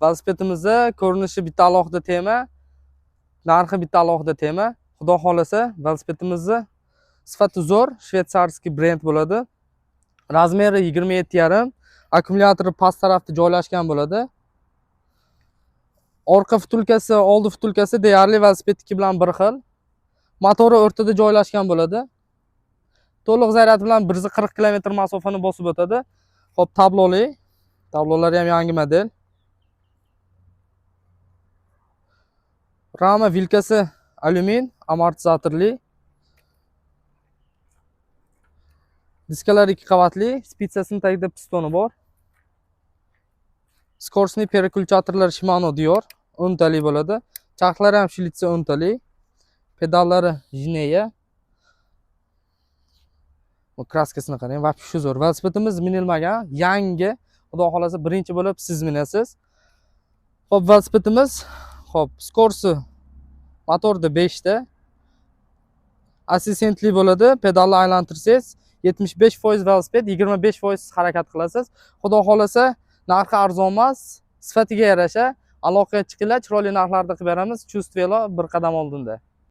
Velosipedimizni ko'rinishi bitta alohida tema, narxi bitta alohida tema. Xudo xolasa, velosipedimizni sifati zo'r, shvetsarskiy brend bo'ladi. Razmeri 27,5, akkumulyatori past tarafda joylashgan bo'ladi. Orqa vtulkasi, oldi vtulkasi deyarli velosipedniki bilan bir xil. Motori o'rtada joylashgan bo'ladi. To'liq zaryad bilan 140 km masofani bosib o'tadi. Xo'p, tabloli. Tablolari ham yangi model. Rama vilkasi alyumin, amortizatorli. Diskalar 2 qavatli, spitsasining tagida pistoni bor. Skorsniy переключаторlar Shimano Dior 10 tali bo'ladi. Charxlari ham Shilitsa 10 tali. Pedallari Jineya. Bu kraskasini qarang, va shu zo'r. Velosipedimiz minilmagan, yangi. Xudo xolasa birinchi bo'lib siz minasiz. Xo'p, velosipedimiz, xo'p, Scorsi motorda 5 ta. Assistentli bo'ladi, pedalni aylantirsangiz 75% velosiped, 25% harakat qilasiz. Xudo xolasa narxi arzon emas, sifatiga yarasha aloqaga chiqinglar, chiroyli narxlarda qilib beramiz. Chustvelo bir qadam oldinda.